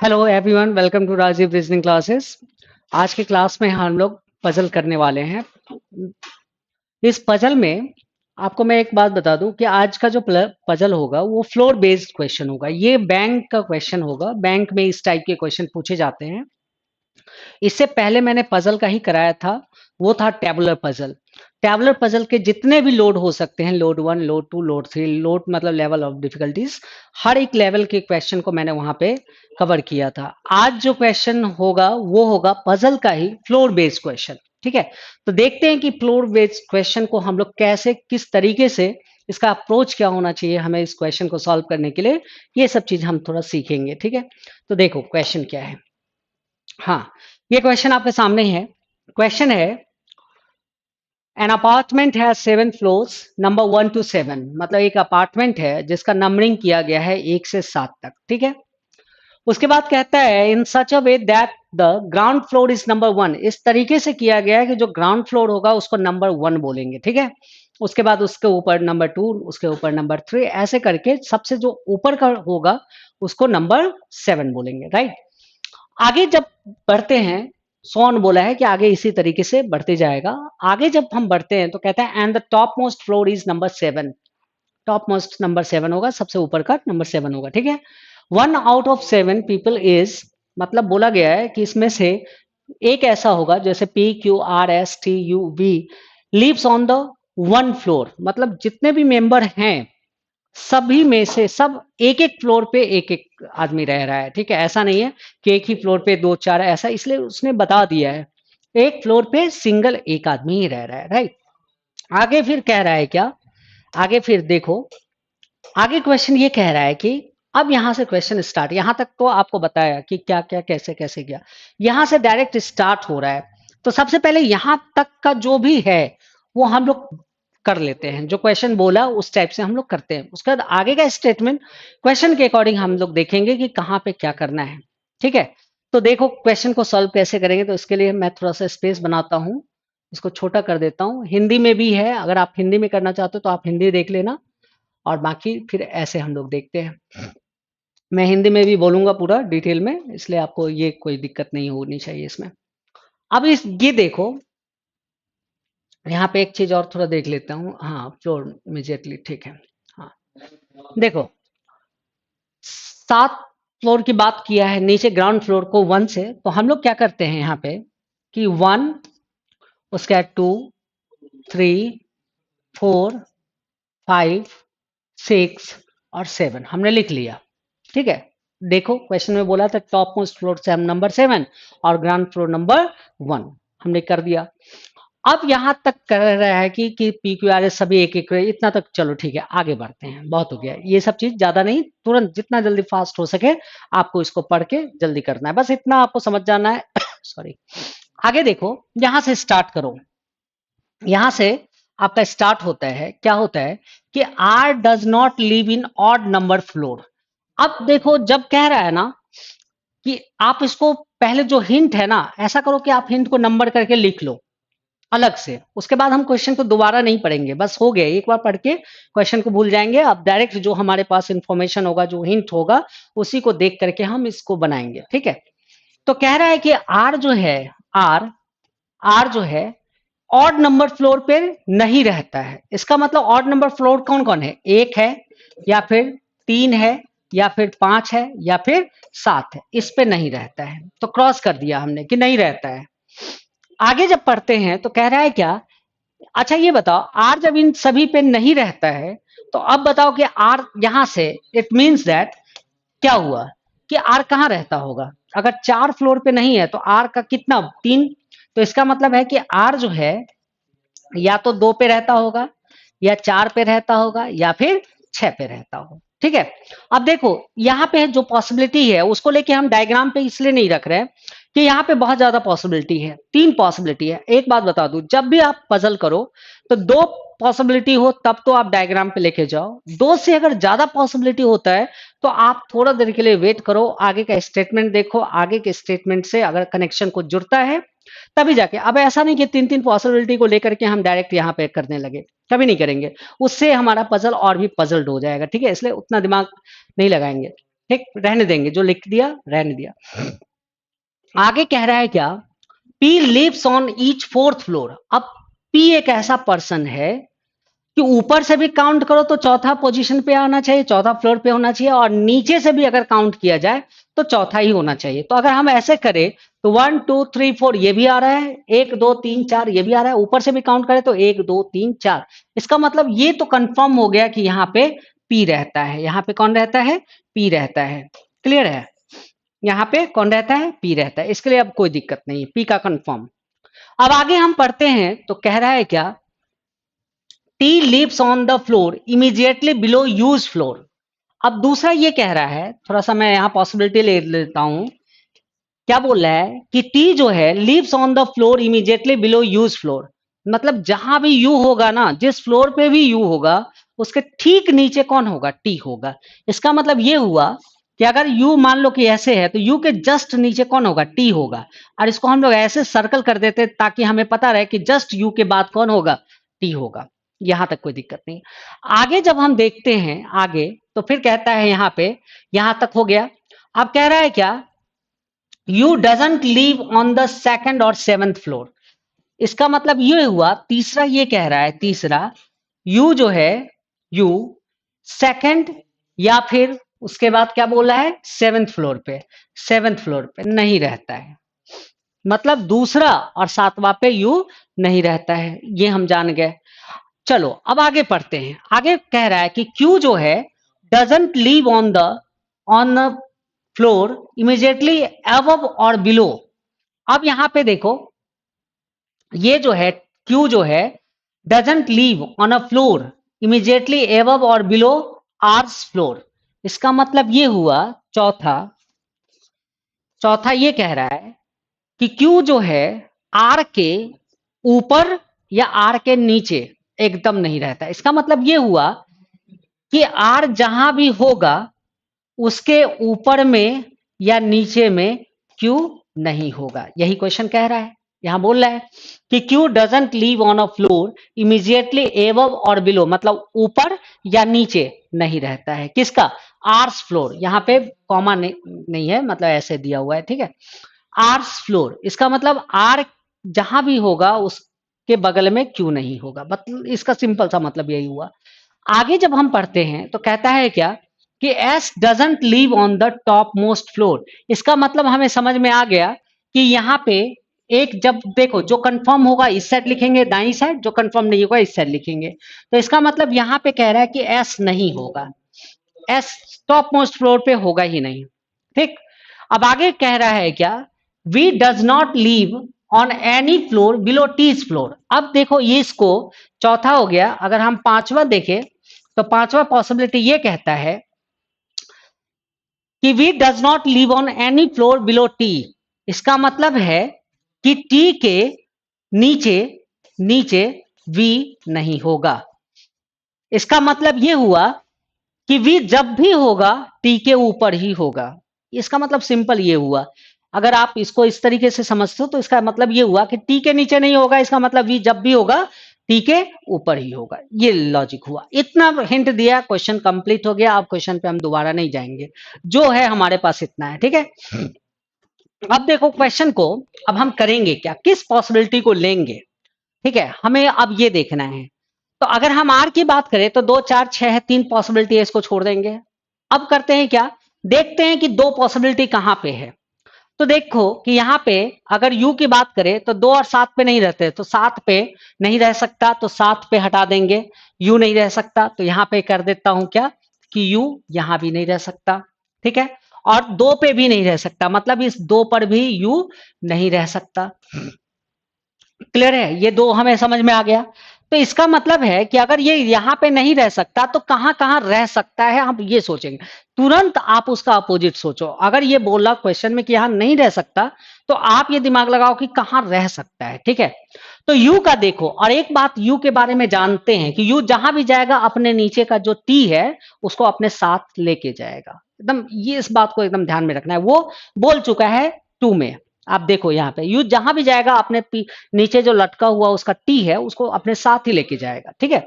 Hello everyone, welcome to Rajeev reasoning classes. आज के class में हम लोग पजल करने वाले हैं। इस पजल में आपको मैं एक बात बता दूं कि आज का जो पजल होगा वो फ्लोर बेस्ड क्वेश्चन होगा। ये बैंक का क्वेश्चन होगा। बैंक में इस टाइप के क्वेश्चन पूछे जाते हैं। इससे पहले मैंने पजल का ही कराया था, वो था टेबुलर पजल। टेबुलर पजल के जितने भी लोड हो सकते हैं, लोड 1, लोड 2, लोड 3, लोड मतलब लेवल ऑफ डिफिकल्टीज, हर एक लेवल के क्वेश्चन को मैंने वहां पे कवर किया था। आज जो क्वेश्चन होगा वो होगा पजल का ही फ्लोर बेस्ड क्वेश्चन। ठीक है, तो देखते हैं कि फ्लोर बेस्ड क्वेश्चन को हम लोग कैसे, किस तरीके से, इसका अप्रोच क्या होना चाहिए हमें इस क्वेश्चन को सॉल्व करने के लिए, ये सब चीज हम थोड़ा सीखेंगे। ठीक है, तो देखो क्वेश्चन क्या है। हाँ, ये क्वेश्चन आपके सामने ही है। क्वेश्चन है, एन अपार्टमेंट है 7 फ्लोर्स, नंबर 1 to 7, मतलब एक अपार्टमेंट है जिसका नंबरिंग किया गया है 1 से 7 तक। ठीक है, उसके बाद कहता है in such a way that the ground floor is number 1, इस तरीके से किया गया है कि जो ग्राउंड फ्लोर होगा उसको नंबर 1 बोलेंगे। ठीक है, उसके बाद उसके ऊपर नंबर 2, उसके ऊपर नंबर 3, ऐसे करके सबसे जो ऊपर का होगा उसको नंबर 7 बोलेंगे। राइट, आगे जब बढ़ते हैं, सोन बोला है कि आगे इसी तरीके से बढ़ते जाएगा। आगे जब हम बढ़ते हैं तो कहता है and the top most floor is number 7, top most number 7 होगा, सबसे ऊपर का नंबर 7 होगा। ठीक है, 1 आउट ऑफ 7 पीपल इज, मतलब बोला गया है कि इसमें से एक ऐसा होगा, जैसे PQRSTUV lives on the 1 floor, मतलब जितने भी मेंबर हैं सभी में से सब एक एक फ्लोर पे एक एक आदमी रह रहा है। ठीक है, ऐसा नहीं है कि एक ही फ्लोर पे दो चार, ऐसा इसलिए उसने बता दिया है एक फ्लोर पे सिंगल एक आदमी ही रह रहा है। राइट, आगे फिर कह रहा है क्या, आगे फिर देखो, आगे क्वेश्चन ये कह रहा है कि अब यहां से क्वेश्चन स्टार्ट, यहां तक तो आपको बताया कि क्या क्या कैसे कैसे किया, यहां से डायरेक्ट स्टार्ट हो रहा है। तो सबसे पहले यहां तक का जो भी है वो हम लोग कर लेते हैं, जो क्वेश्चन बोला उस टाइप से हम लोग करते हैं। उसके बाद आगे का स्टेटमेंट क्वेश्चन के अकॉर्डिंग हम लोग देखेंगे कि कहाँ पे क्या करना है। ठीक है, तो देखो क्वेश्चन को सॉल्व कैसे करेंगे। तो इसके लिए मैं थोड़ा सा स्पेस बनाता हूँ, इसको छोटा कर देता हूँ। हिंदी में भी है, अगर आप हिंदी में करना चाहते हो तो आप हिंदी देख लेना, और बाकी फिर ऐसे हम लोग देखते हैं। मैं हिंदी में भी बोलूंगा पूरा डिटेल में, इसलिए आपको ये कोई दिक्कत नहीं होनी चाहिए इसमें। अब इस ये देखो, यहाँ पे एक चीज और थोड़ा देख लेता हूँ। हाँ, फ्लोर इमीडिएटली, ठीक है। हाँ, देखो 7 फ्लोर की बात किया है, नीचे ग्राउंड फ्लोर को 1 से, तो हम लोग क्या करते हैं यहाँ पे कि 1, उसके बाद 2, 3, 4, 5, 6 और 7 हमने लिख लिया। ठीक है, देखो क्वेश्चन में बोला था टॉप मोस्ट फ्लोर से हम नंबर 7 और ग्राउंड फ्लोर नंबर 1 हमने कर दिया। अब यहां तक कर रहा है कि PQRS सभी एक एक, इतना तक चलो ठीक है, आगे बढ़ते हैं, बहुत हो गया ये सब चीज, ज्यादा नहीं, तुरंत जितना जल्दी फास्ट हो सके आपको इसको पढ़ के जल्दी करना है, बस इतना आपको समझ जाना है। सॉरी, आगे देखो, यहां से स्टार्ट करो। यहां से आपका स्टार्ट होता है, क्या होता है कि R does not live in odd number floor. अब देखो, जब कह रहा है ना कि आप इसको पहले जो हिंट है ना, ऐसा करो कि आप हिंट को नंबर करके लिख लो अलग से, उसके बाद हम क्वेश्चन को दोबारा नहीं पढ़ेंगे, बस हो गया, एक बार पढ़ के क्वेश्चन को भूल जाएंगे। अब डायरेक्ट जो हमारे पास इंफॉर्मेशन होगा, जो हिंट होगा, उसी को देख करके हम इसको बनाएंगे। ठीक है, तो कह रहा है कि आर जो है, आर आर जो है ऑड नंबर फ्लोर पे नहीं रहता है। इसका मतलब ऑड नंबर फ्लोर कौन कौन है, 1 है, या फिर 3 है, या फिर 5 है, या फिर 7 है, इस पे नहीं रहता है। तो क्रॉस कर दिया हमने कि नहीं रहता है। आगे जब पढ़ते हैं तो कह रहा है क्या, अच्छा ये बताओ, आर जब इन सभी पे नहीं रहता है तो अब बताओ कि आर यहां से, इट मीन्स दैट क्या हुआ कि आर कहाँ रहता होगा। अगर 4 फ्लोर पे नहीं है तो आर का कितना, 3, तो इसका मतलब है कि आर जो है या तो 2 पे रहता होगा, या 4 पे रहता होगा, या फिर 6 पे रहता होगा। ठीक है, अब देखो यहाँ पे जो पॉसिबिलिटी है उसको लेके हम डायग्राम पे इसलिए नहीं रख रहे हैं कि यहाँ पे बहुत ज्यादा पॉसिबिलिटी है, 3 पॉसिबिलिटी है। एक बात बता दूं, जब भी आप पजल करो तो 2 पॉसिबिलिटी हो तब तो आप डायग्राम पे लेके जाओ, 2 से अगर ज्यादा पॉसिबिलिटी होता है तो आप थोड़ा देर के लिए वेट करो, आगे का स्टेटमेंट देखो, आगे के स्टेटमेंट से अगर कनेक्शन को जुड़ता है तभी जाके। अब ऐसा नहीं कि 3 पॉसिबिलिटी को लेकर के हम डायरेक्ट यहाँ पे करने लगे, कभी नहीं करेंगे, उससे हमारा पजल और भी पजल्ड हो जाएगा। ठीक है, इसलिए उतना दिमाग नहीं लगाएंगे। ठीक, रहने देंगे, जो लिख दिया रहने दिया। आगे कह रहा है क्या, P lives on each fourth floor. अब पी एक ऐसा पर्सन है कि ऊपर से भी काउंट करो तो चौथा पोजीशन पे आना चाहिए, चौथा फ्लोर पे होना चाहिए, और नीचे से भी अगर काउंट किया जाए तो चौथा ही होना चाहिए। तो अगर हम ऐसे करें तो 1 2 3 4 ये भी आ रहा है, 1 2 3 4 ये भी आ रहा है, ऊपर से भी काउंट करें तो 1 2 3 4। इसका मतलब ये तो कंफर्म हो गया कि यहाँ पे पी रहता है। यहाँ पे कौन रहता है, पी रहता है। क्लियर है, यहाँ पे कौन रहता है, पी रहता है। इसके लिए अब कोई दिक्कत नहीं है, पी का कंफर्म। अब आगे हम पढ़ते हैं तो कह रहा है क्या, T lives on the floor immediately below U's floor. अब दूसरा ये कह रहा है, थोड़ा सा मैं यहां पॉसिबिलिटी ले लेता हूं। क्या बोल रहा है कि टी जो है lives on the floor immediately below U's floor. मतलब जहां भी यू होगा ना, जिस फ्लोर पे भी यू होगा उसके ठीक नीचे कौन होगा, टी होगा। इसका मतलब ये हुआ कि अगर यू मान लो कि ऐसे है तो यू के जस्ट नीचे कौन होगा, टी होगा। और इसको हम लोग ऐसे सर्कल कर देते ताकि हमें पता रहे कि जस्ट यू के बाद कौन होगा, टी होगा। यहां तक कोई दिक्कत नहीं। आगे जब हम देखते हैं आगे तो फिर कहता है यहां पे, यहां तक हो गया। अब कह रहा है क्या, you doesn't live on the second और सेवंथ फ्लोर। इसका मतलब ये हुआ, तीसरा ये कह रहा है, तीसरा यू जो है, यू सेकंड या फिर उसके बाद क्या बोला है, सेवंथ फ्लोर पे, सेवंथ फ्लोर पे नहीं रहता है। मतलब दूसरा और सातवां पे यू नहीं रहता है, ये हम जान गए। चलो अब आगे पढ़ते हैं। आगे कह रहा है कि क्यू जो है doesn't leave on the floor immediately above और बिलो। अब यहां पे देखो, ये जो है क्यू जो है doesn't leave on a floor immediately above और बिलो आर्स फ्लोर। इसका मतलब ये हुआ, चौथा चौथा ये कह रहा है कि क्यू जो है आर के ऊपर या आर के नीचे एकदम नहीं रहता। इसका मतलब ये हुआ कि आर जहां भी होगा उसके ऊपर में या नीचे में क्यू नहीं होगा। यही क्वेश्चन कह रहा है। यहां बोल रहा है कि Q doesn't leave on a floor immediately above और बिलो, मतलब ऊपर या नीचे नहीं रहता है। किसका, आर्स फ्लोर। यहां पे कॉमा नहीं है, मतलब ऐसे दिया हुआ है, ठीक है। आर्स फ्लोर इसका मतलब आर जहां भी होगा उसके बगल में क्यू नहीं होगा। मतलब इसका सिंपल सा मतलब यही हुआ। आगे जब हम पढ़ते हैं तो कहता है क्या कि S doesn't leave on the top most floor. इसका मतलब हमें समझ में आ गया कि यहाँ पे एक, जब देखो जो कंफर्म होगा इस साइड लिखेंगे दाई साइड, जो कंफर्म नहीं होगा इस साइड लिखेंगे। तो इसका मतलब यहाँ पे कह रहा है कि एस नहीं होगा, एस टॉप मोस्ट फ्लोर पे होगा ही नहीं। ठीक, अब आगे कह रहा है क्या, V does not live on any floor below T's floor. अब देखो ये इसको चौथा हो गया। अगर हम पांचवा देखें तो पांचवा पॉसिबिलिटी ये कहता है कि V does not live on any floor below T. इसका मतलब है कि टी के नीचे नीचे वी नहीं होगा। इसका मतलब ये हुआ कि वी जब भी होगा टी के ऊपर ही होगा। इसका मतलब सिंपल ये हुआ। अगर आप इसको इस तरीके से समझते हो तो इसका मतलब ये हुआ कि टी के नीचे नहीं होगा, इसका मतलब वी जब भी होगा टी के ऊपर ही होगा। ये लॉजिक हुआ। इतना हिंट दिया, क्वेश्चन कंप्लीट हो गया। अब क्वेश्चन पे हम दोबारा नहीं जाएंगे, जो है हमारे पास इतना है, ठीक है। अब देखो क्वेश्चन को अब हम करेंगे क्या, किस पॉसिबिलिटी को लेंगे, ठीक है। हमें अब ये देखना है। तो अगर हम आर की बात करें तो 2 4 6 है, 3 पॉसिबिलिटी है, इसको छोड़ देंगे। अब करते हैं क्या, देखते हैं कि 2 पॉसिबिलिटी कहां पे है। तो देखो कि यहां पे अगर u की बात करें तो 2 और 7 पे नहीं रहते, तो 7 पे नहीं रह सकता, तो 7 पे हटा देंगे। u नहीं रह सकता तो यहां पे कर देता हूं क्या कि u यहां भी नहीं रह सकता, ठीक है। और 2 पे भी नहीं रह सकता, मतलब इस 2 पर भी u नहीं रह सकता। क्लियर है, ये 2 हमें समझ में आ गया। तो इसका मतलब है कि अगर ये यहां पे नहीं रह सकता तो कहां कहां रह सकता है, हम ये सोचेंगे। तुरंत आप उसका अपोजिट सोचो। अगर ये बोला क्वेश्चन में कि यहां नहीं रह सकता तो आप ये दिमाग लगाओ कि कहां रह सकता है, ठीक है। तो यू का देखो, और एक बात यू के बारे में जानते हैं कि यू जहां भी जाएगा अपने नीचे का जो टी है उसको अपने साथ लेके जाएगा। एकदम ये इस बात को एकदम ध्यान में रखना है। वो बोल चुका है 2 में। आप देखो यहाँ पे यू जहां भी जाएगा अपने नीचे जो लटका हुआ उसका टी है उसको अपने साथ ही लेके जाएगा, ठीक है।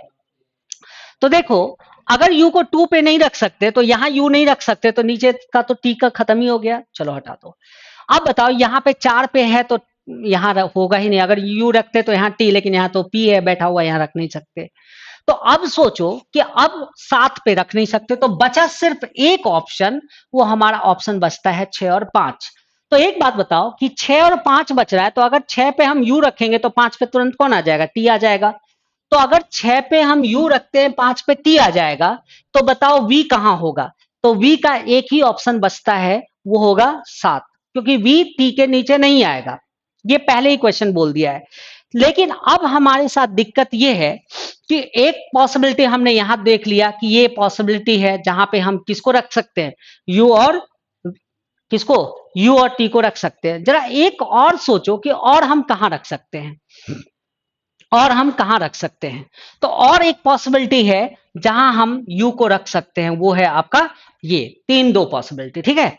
तो देखो अगर u को 2 पे नहीं रख सकते तो यहां u नहीं रख सकते, तो नीचे का तो t का खत्म ही हो गया, चलो हटा दो। अब बताओ यहाँ पे 4 पे है तो यहाँ होगा ही नहीं, अगर u रखते तो यहाँ t, लेकिन यहाँ तो p है बैठा हुआ, यहाँ रख नहीं सकते। तो अब सोचो कि अब 7 पे रख नहीं सकते, तो बचा सिर्फ एक ऑप्शन, वो हमारा ऑप्शन बचता है 6 और 5। तो एक बात बताओ कि 6 और 5 बच रहा है, तो अगर 6 पे हम u रखेंगे तो 5 पे तुरंत कौन आ जाएगा, t आ जाएगा। तो अगर 6 पे हम u रखते हैं, 5 पे t आ जाएगा, तो बताओ v कहां होगा। तो v का एक ही ऑप्शन बचता है, वो होगा 7, क्योंकि v t के नीचे नहीं आएगा, ये पहले ही क्वेश्चन बोल दिया है। लेकिन अब हमारे साथ दिक्कत ये है कि एक पॉसिबिलिटी हमने यहां देख लिया कि ये पॉसिबिलिटी है जहां पे हम किसको रख सकते हैं, u और किसको, u और t को रख सकते हैं। जरा एक और सोचो कि और हम कहां रख सकते हैं, और हम कहां रख सकते हैं। तो और एक पॉसिबिलिटी है जहां हम u को रख सकते हैं, वो है आपका ये 3 2 पॉसिबिलिटी, ठीक है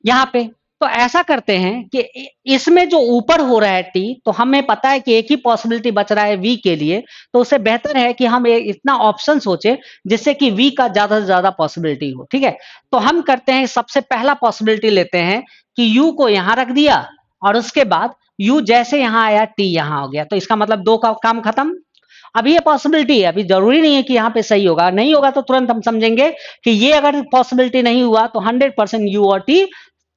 यहां पे। तो ऐसा करते हैं कि इसमें जो ऊपर हो रहा है t, तो हमें पता है कि एक ही पॉसिबिलिटी बच रहा है v के लिए, तो उससे बेहतर है कि हम इतना ऑप्शन सोचे जिससे कि v का ज्यादा से ज्यादा पॉसिबिलिटी हो, ठीक है। तो हम करते हैं, सबसे पहला पॉसिबिलिटी लेते हैं कि u को यहां रख दिया, और उसके बाद u जैसे यहां आया t यहां हो गया, तो इसका मतलब 2 का काम खत्म। अभी ये पॉसिबिलिटी है, अभी जरूरी नहीं है कि यहाँ पे सही होगा, नहीं होगा तो तुरंत हम समझेंगे कि ये अगर पॉसिबिलिटी नहीं हुआ तो 100% u और t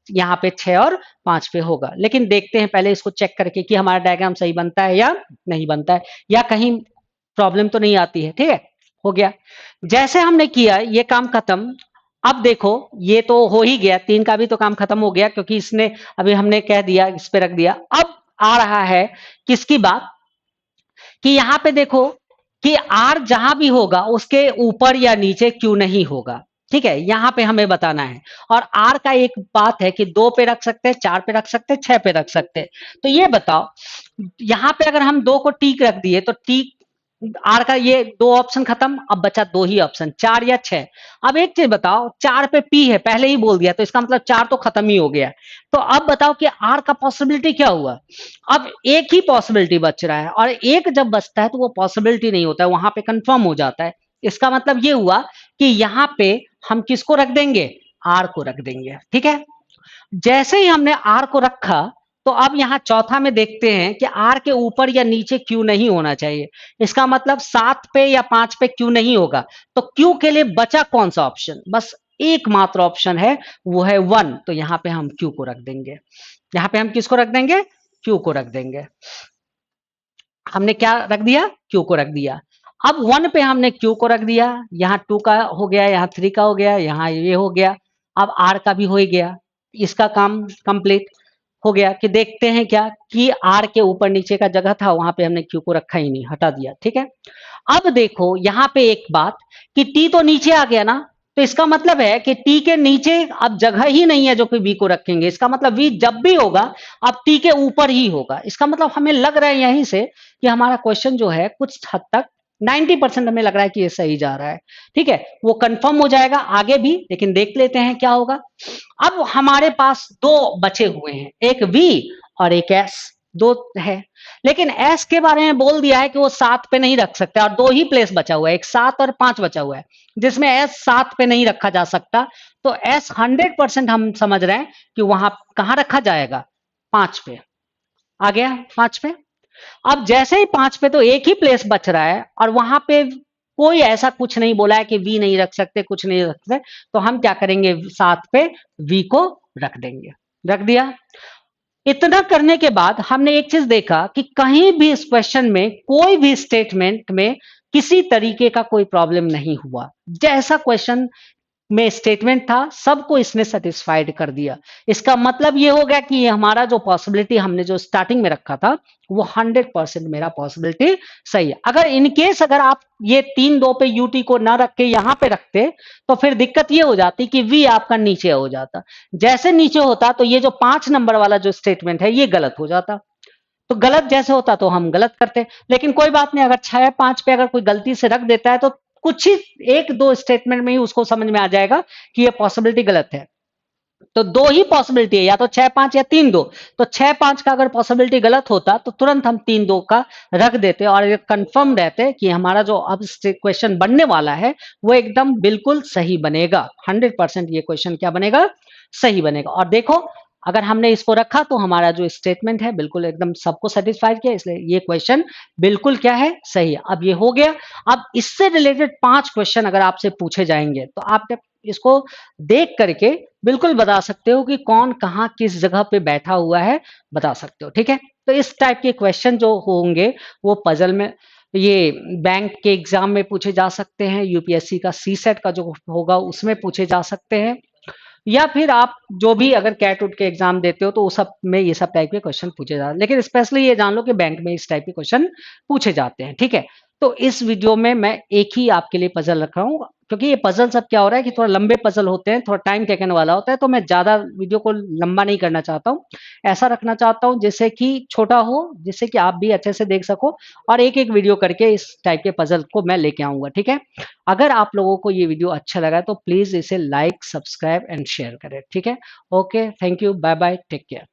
यहाँ पे 6 और 5 पे होगा। लेकिन देखते हैं पहले इसको चेक करके कि हमारा डायग्राम सही बनता है या नहीं बनता है, या कहीं प्रॉब्लम तो नहीं आती है, ठीक है। हो गया, जैसे हमने किया ये काम खत्म। अब देखो ये तो हो ही गया, 3 का भी तो काम खत्म हो गया, क्योंकि इसने अभी हमने कह दिया, इस पे रख दिया। अब आ रहा है किसकी बात, कि यहां पे देखो कि आर जहां भी होगा उसके ऊपर या नीचे क्यों नहीं होगा, ठीक है, यहां पे हमें बताना है। और आर का एक बात है कि 2 पे रख सकते हैं, 4 पे रख सकते हैं, 6 पे रख सकते हैं। तो ये बताओ यहां पे अगर हम 2 को टी रख दिए तो टी, आर का ये 2 ऑप्शन खत्म, अब बचा 2 ही ऑप्शन, 4 या 6। अब एक चीज बताओ, 4 पे पी है, पहले ही बोल दिया, तो इसका मतलब 4 तो खत्म ही हो गया। तो अब बताओ कि आर का पॉसिबिलिटी क्या हुआ। अब एक ही पॉसिबिलिटी बच रहा है, और एक जब बचता है तो वो पॉसिबिलिटी नहीं होता है, वहां पे कंफर्म हो जाता है। इसका मतलब ये हुआ कि यहां पे हम किसको रख देंगे, आर को रख देंगे, ठीक है। जैसे ही हमने आर को रखा, तो अब यहां चौथा में देखते हैं कि आर के ऊपर या नीचे क्यों नहीं होना चाहिए। इसका मतलब 7 पे या 5 पे क्यों नहीं होगा। तो क्यों के लिए बचा कौन सा ऑप्शन, बस एकमात्र ऑप्शन है, वो है 1। तो यहां पे हम क्यू को रख देंगे, यहां पे हम किसको रख देंगे, क्यू को रख देंगे। हमने क्या रख दिया, क्यू को रख दिया। अब 1 पे हमने क्यू को रख दिया, यहाँ 2 का हो गया, यहाँ 3 का हो गया, यहाँ ये हो गया। अब आर का भी हो ही गया, इसका काम कंप्लीट हो गया। कि देखते हैं क्या कि आर के ऊपर नीचे का जगह था, वहां पे हमने क्यू को रखा ही नहीं, हटा दिया, ठीक है। अब देखो यहाँ पे एक बात कि टी तो नीचे आ गया ना, तो इसका मतलब है कि टी के नीचे अब जगह ही नहीं है जो कि वी को रखेंगे। इसका मतलब वी जब भी होगा अब टी के ऊपर ही होगा। इसका मतलब हमें लग रहा है यहीं से कि हमारा क्वेश्चन जो है कुछ हद तक 90% हमें लग रहा है कि ये सही जा रहा है, ठीक है। वो कंफर्म हो जाएगा आगे भी, लेकिन देख लेते हैं क्या होगा। अब हमारे पास 2 बचे हुए हैं, एक वी और एक एस, 2 है। लेकिन एस के बारे में बोल दिया है कि वो 7 पे नहीं रख सकते, और 2 ही प्लेस बचा हुआ है, एक 7 और 5 बचा हुआ है, जिसमें एस 7 पे नहीं रखा जा सकता। तो एस 100% हम समझ रहे हैं कि वहां कहां रखा जाएगा, 5 पे। आ गया 5 पे। अब जैसे ही 5 पे, तो एक ही प्लेस बच रहा है, और वहां पे कोई ऐसा कुछ नहीं बोला है कि वी नहीं रख सकते, कुछ नहीं रख सकते। तो हम क्या करेंगे, 7 पे वी को रख देंगे, रख दिया। इतना करने के बाद हमने एक चीज देखा कि कहीं भी इस क्वेश्चन में कोई भी स्टेटमेंट में किसी तरीके का कोई प्रॉब्लम नहीं हुआ। जैसा क्वेश्चन में स्टेटमेंट था सबको इसने सेटिस्फाइड कर दिया। इसका मतलब ये हो गया कि ये हमारा जो पॉसिबिलिटी हमने जो स्टार्टिंग में रखा था वो 100% मेरा पॉसिबिलिटी सही है। अगर इनकेस अगर आप ये 3 2 पे यूटी को ना रख के यहां पे रखते, तो फिर दिक्कत ये हो जाती कि वी आपका नीचे हो जाता। जैसे नीचे होता तो ये जो 5 नंबर वाला जो स्टेटमेंट है ये गलत हो जाता। तो गलत जैसे होता तो हम गलत करते। लेकिन कोई बात नहीं, अगर 6 5 पे अगर कोई गलती से रख देता है तो कुछ ही 1 2 स्टेटमेंट में ही उसको समझ में आ जाएगा कि ये पॉसिबिलिटी गलत है। तो दो ही पॉसिबिलिटी है, या तो 6-5 या 3-2। तो 6-5 का अगर पॉसिबिलिटी गलत होता तो तुरंत हम 3-2 का रख देते और ये कंफर्म रहते कि हमारा जो अब क्वेश्चन बनने वाला है वो एकदम बिल्कुल सही बनेगा। 100% ये क्वेश्चन क्या बनेगा, सही बनेगा। और देखो, अगर हमने इसको रखा तो हमारा जो स्टेटमेंट है बिल्कुल एकदम सबको सेटिस्फाइड किया, इसलिए ये क्वेश्चन बिल्कुल क्या है, सही है। अब ये हो गया। अब इससे रिलेटेड 5 क्वेश्चन अगर आपसे पूछे जाएंगे तो आप इसको देख करके बिल्कुल बता सकते हो कि कौन कहाँ किस जगह पे बैठा हुआ है, बता सकते हो। ठीक है, तो इस टाइप के क्वेश्चन जो होंगे वो पजल में, ये बैंक के एग्जाम में पूछे जा सकते हैं, यूपीएससी का सी सेट का जो होगा उसमें पूछे जा सकते हैं, या फिर आप जो भी अगर कैट उट के एग्जाम देते हो तो उस सब में ये सब टाइप के क्वेश्चन पूछे जाते हैं। लेकिन स्पेशली ये जान लो कि बैंक में इस टाइप के क्वेश्चन पूछे जाते हैं। ठीक है, तो इस वीडियो में मैं एक ही आपके लिए पजल रख रहा हूँ, क्योंकि ये पजल सब क्या हो रहा है कि थोड़ा लंबे पजल होते हैं, थोड़ा टाइम टेकन वाला होता है, तो मैं ज्यादा वीडियो को लंबा नहीं करना चाहता हूँ। ऐसा रखना चाहता हूँ जिससे कि छोटा हो, जिससे कि आप भी अच्छे से देख सको, और एक एक वीडियो करके इस टाइप के पजल को मैं लेके आऊंगा। ठीक है, अगर आप लोगों को ये वीडियो अच्छा लगा तो प्लीज इसे लाइक, सब्सक्राइब एंड शेयर करें। ठीक है, okay, thank you, bye bye, take care.